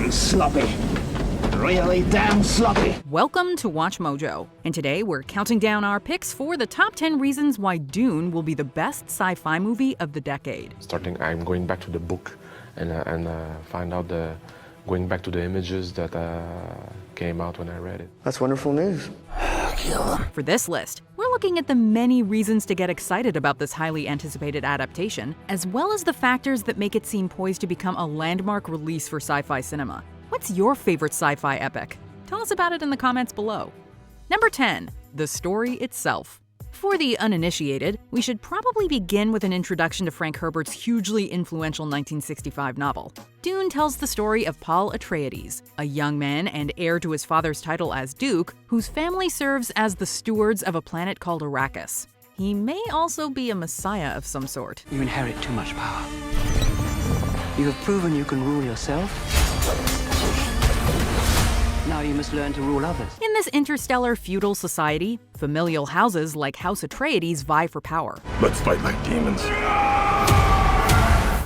Damn sloppy. Really damn sloppy. Welcome to WatchMojo, and today we're counting down our picks for the top 10 reasons why Dune will be the best sci-fi movie of the decade. I'm going back to the book and find out going back to the images that came out when I read it. That's wonderful news. For this list, we're looking at the many reasons to get excited about this highly anticipated adaptation, as well as the factors that make it seem poised to become a landmark release for sci-fi cinema. What's your favorite sci-fi epic? Tell us about it in the comments below. Number 10, the story itself. For the uninitiated, we should probably begin with an introduction to Frank Herbert's hugely influential 1965 novel. Dune tells the story of Paul Atreides, a young man and heir to his father's title as Duke, whose family serves as the stewards of a planet called Arrakis. He may also be a messiah of some sort. You inherit too much power. You have proven you can rule yourself. Now you must learn to rule others. In this interstellar feudal society, familial houses like House Atreides vie for power. Let's fight like demons.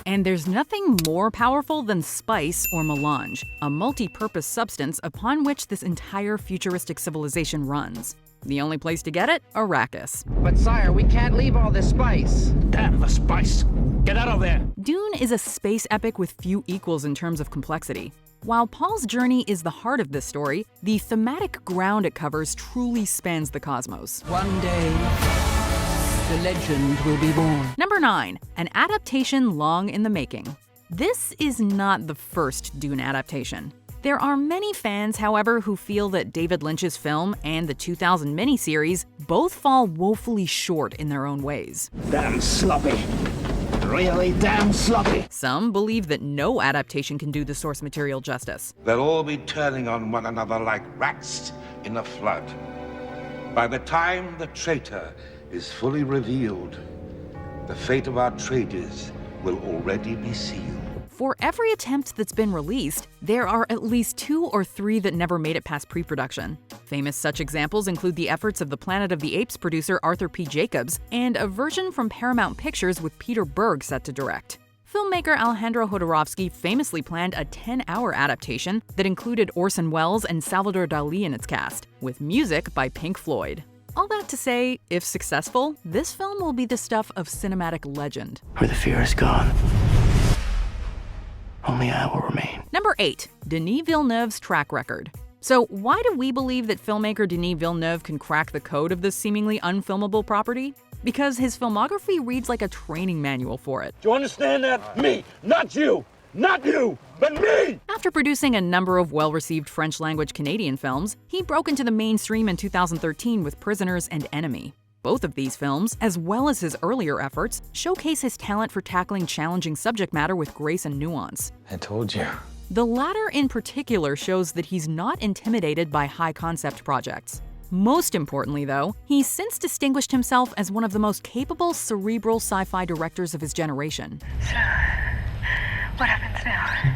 And there's nothing more powerful than spice or melange, a multi-purpose substance upon which this entire futuristic civilization runs. The only place to get it? Arrakis. But sire, we can't leave all this spice. Damn the spice. Get out of there. Dune is a space epic with few equals in terms of complexity. While Paul's journey is the heart of this story, the thematic ground it covers truly spans the cosmos. One day, the legend will be born. Number 9, an adaptation long in the making. This is not the first Dune adaptation. There are many fans, however, who feel that David Lynch's film and the 2000 miniseries both fall woefully short in their own ways. Damn sloppy. Really damn sloppy. Some believe that no adaptation can do the source material justice. They'll all be turning on one another like rats in a flood. By the time the traitor is fully revealed, the fate of our traitors will already be sealed. For every attempt that's been released, there are at least 2 or 3 that never made it past pre-production. Famous such examples include the efforts of the Planet of the Apes producer Arthur P. Jacobs and a version from Paramount Pictures with Peter Berg set to direct. Filmmaker Alejandro Jodorowsky famously planned a 10-hour adaptation that included Orson Welles and Salvador Dali in its cast, with music by Pink Floyd. All that to say, if successful, this film will be the stuff of cinematic legend. Where the fear is gone, only I will remain. Number 8, Denis Villeneuve's track record. So why do we believe that filmmaker Denis Villeneuve can crack the code of this seemingly unfilmable property? Because his filmography reads like a training manual for it. Do you understand that? Me, not you, but me! After producing a number of well-received French-language Canadian films, he broke into the mainstream in 2013 with Prisoners and Enemy. Both of these films, as well as his earlier efforts, showcase his talent for tackling challenging subject matter with grace and nuance. I told you. The latter in particular shows that he's not intimidated by high-concept projects. Most importantly, though, he's since distinguished himself as one of the most capable cerebral sci-fi directors of his generation. So, what happens now?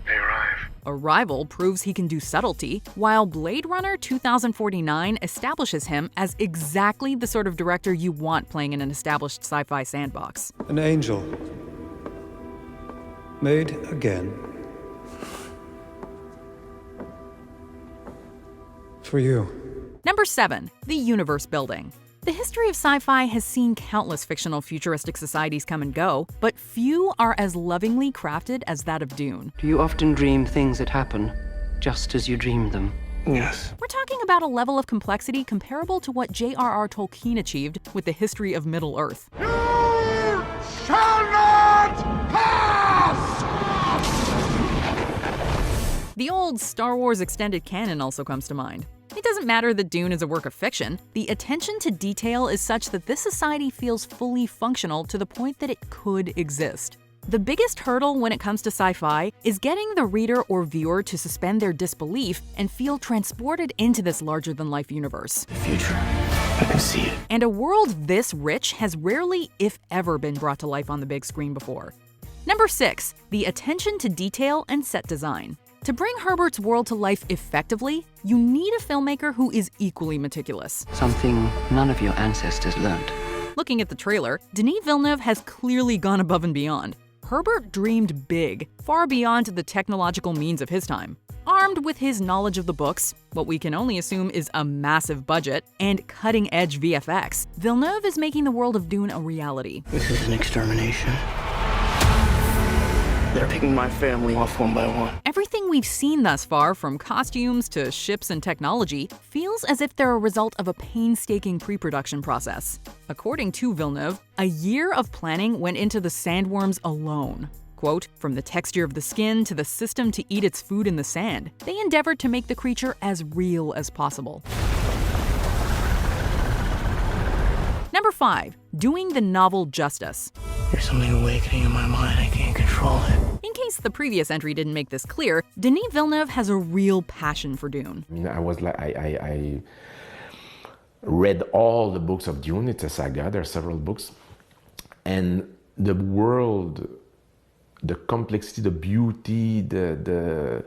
They arrive. Arrival proves he can do subtlety, while Blade Runner 2049 establishes him as exactly the sort of director you want playing in an established sci-fi sandbox. An angel. Made again. For you. Number 7, the universe building. The history of sci-fi has seen countless fictional futuristic societies come and go, but few are as lovingly crafted as that of Dune. Do you often dream things that happen just as you dreamed them? Yes. We're talking about a level of complexity comparable to what J.R.R. Tolkien achieved with the history of Middle-earth. You shall not pass! The old Star Wars extended canon also comes to mind. It doesn't matter that Dune is a work of fiction, the attention to detail is such that this society feels fully functional to the point that it could exist. The biggest hurdle when it comes to sci-fi is getting the reader or viewer to suspend their disbelief and feel transported into this larger-than-life universe. The future. I can see it. And a world this rich has rarely, if ever, been brought to life on the big screen before. Number 6, the attention to detail and set design. To bring Herbert's world to life effectively, you need a filmmaker who is equally meticulous. Something none of your ancestors learned. Looking at the trailer, Denis Villeneuve has clearly gone above and beyond. Herbert dreamed big, far beyond the technological means of his time. Armed with his knowledge of the books, what we can only assume is a massive budget, and cutting-edge VFX, Villeneuve is making the world of Dune a reality. This is an extermination. They're picking my family off one by one. Everything we've seen thus far, from costumes to ships and technology, feels as if they're a result of a painstaking pre-production process. According to Villeneuve, a year of planning went into the sandworms alone. Quote, "From the texture of the skin to the system to eat its food in the sand, they endeavored to make the creature as real as possible." Number 5. Doing the novel justice. There's something awakening in my mind. I can't control it. In case the previous entry didn't make this clear, Denis Villeneuve has a real passion for Dune. I read all the books of Dune. It's a saga. There are several books, and the world, the complexity, the beauty, the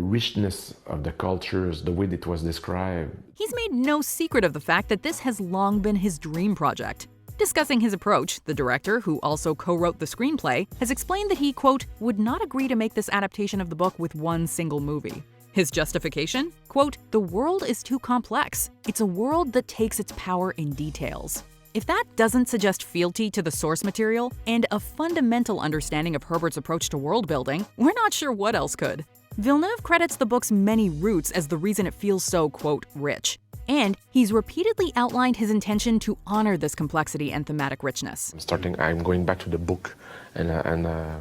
richness of the cultures, the way it was described. He's made no secret of the fact that this has long been his dream project. Discussing his approach, the director, who also co-wrote the screenplay, has explained that he, quote, "would not agree to make this adaptation of the book with one single movie." His justification? Quote, "The world is too complex. It's a world that takes its power in details." If that doesn't suggest fealty to the source material and a fundamental understanding of Herbert's approach to world building, we're not sure what else could. Villeneuve credits the book's many roots as the reason it feels so, quote, "rich." And he's repeatedly outlined his intention to honor this complexity and thematic richness. I'm going back to the book and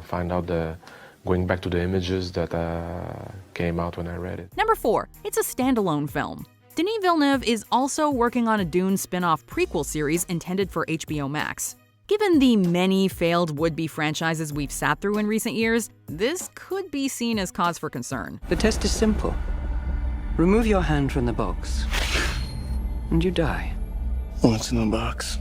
find out going back to the images that came out when I read it. Number 4. It's a standalone film. Denis Villeneuve is also working on a Dune spin-off prequel series intended for HBO Max. Given the many failed would-be franchises we've sat through in recent years, this could be seen as cause for concern. The test is simple. Remove your hand from the box, and you die. What's in the box?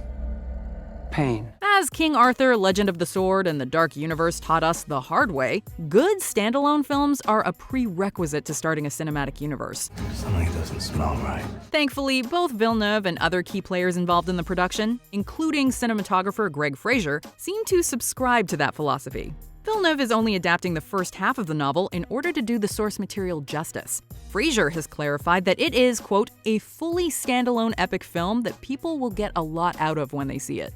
Pain. As King Arthur, Legend of the Sword, and the Dark Universe taught us the hard way, good standalone films are a prerequisite to starting a cinematic universe. Something doesn't smell right. Thankfully, both Villeneuve and other key players involved in the production, including cinematographer Greg Fraser, seem to subscribe to that philosophy. Villeneuve is only adapting the first half of the novel in order to do the source material justice. Fraser has clarified that it is, quote, "a fully standalone epic film that people will get a lot out of when they see it."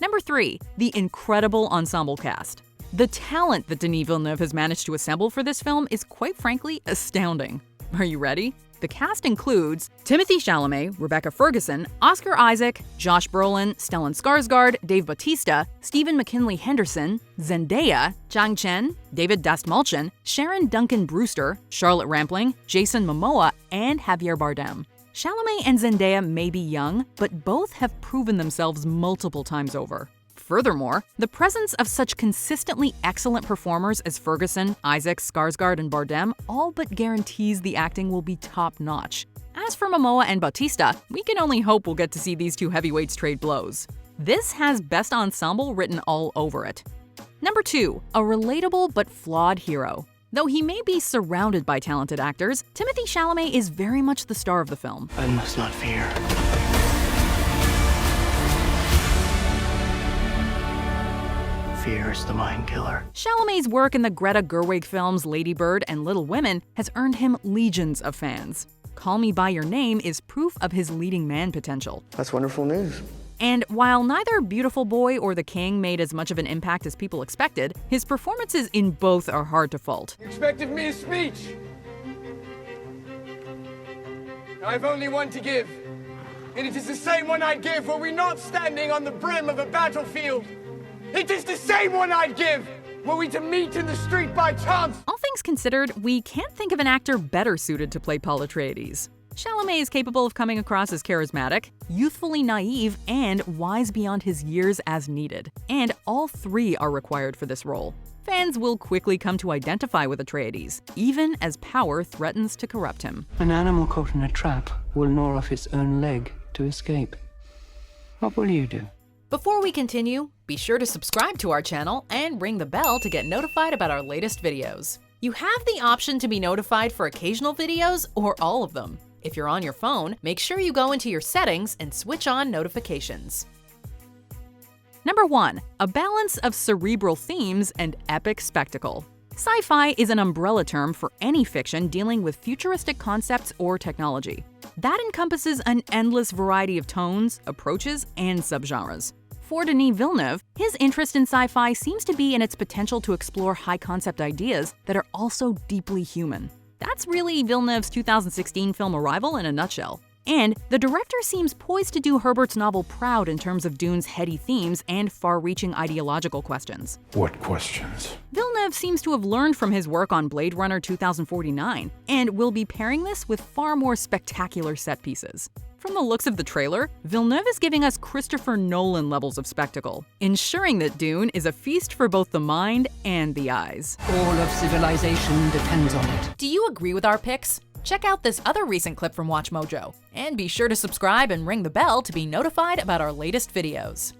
Number 3. The incredible ensemble cast. The talent that Denis Villeneuve has managed to assemble for this film is quite frankly astounding. Are you ready? The cast includes Timothée Chalamet, Rebecca Ferguson, Oscar Isaac, Josh Brolin, Stellan Skarsgård, Dave Bautista, Stephen McKinley Henderson, Zendaya, Zhang Chen, David Dastmalchian, Sharon Duncan Brewster, Charlotte Rampling, Jason Momoa, and Javier Bardem. Chalamet and Zendaya may be young, but both have proven themselves multiple times over. Furthermore, the presence of such consistently excellent performers as Ferguson, Isaac, Skarsgård, and Bardem all but guarantees the acting will be top-notch. As for Momoa and Bautista, we can only hope we'll get to see these two heavyweights trade blows. This has Best Ensemble written all over it. Number 2. A relatable but flawed hero. Though he may be surrounded by talented actors, Timothée Chalamet is very much the star of the film. I must not fear. Fear is the mind killer. Chalamet's work in the Greta Gerwig films Lady Bird and Little Women has earned him legions of fans. Call Me By Your Name is proof of his leading man potential. That's wonderful news. And while neither Beautiful Boy or The King made as much of an impact as people expected, his performances in both are hard to fault. You expected me a speech? I've only one to give, and it is the same one I'd give were we not standing on the brim of a battlefield. It is the same one I'd give were we to meet in the street by chance. All things considered, we can't think of an actor better suited to play Paul Atreides. Chalamet is capable of coming across as charismatic, youthfully naive, and wise beyond his years as needed. And all three are required for this role. Fans will quickly come to identify with Atreides, even as power threatens to corrupt him. An animal caught in a trap will gnaw off its own leg to escape. What will you do? Before we continue, be sure to subscribe to our channel and ring the bell to get notified about our latest videos. You have the option to be notified for occasional videos or all of them. If you're on your phone, make sure you go into your settings and switch on notifications. Number 1. A balance of cerebral themes and epic spectacle. Sci-fi is an umbrella term for any fiction dealing with futuristic concepts or technology. That encompasses an endless variety of tones, approaches, and subgenres. For Denis Villeneuve, his interest in sci-fi seems to be in its potential to explore high-concept ideas that are also deeply human. That's really Villeneuve's 2016 film Arrival in a nutshell. And the director seems poised to do Herbert's novel proud in terms of Dune's heady themes and far-reaching ideological questions. What questions? Villeneuve seems to have learned from his work on Blade Runner 2049, and will be pairing this with far more spectacular set pieces. From the looks of the trailer, Villeneuve is giving us Christopher Nolan levels of spectacle, ensuring that Dune is a feast for both the mind and the eyes. All of civilization depends on it. Do you agree with our picks? Check out this other recent clip from WatchMojo, and be sure to subscribe and ring the bell to be notified about our latest videos.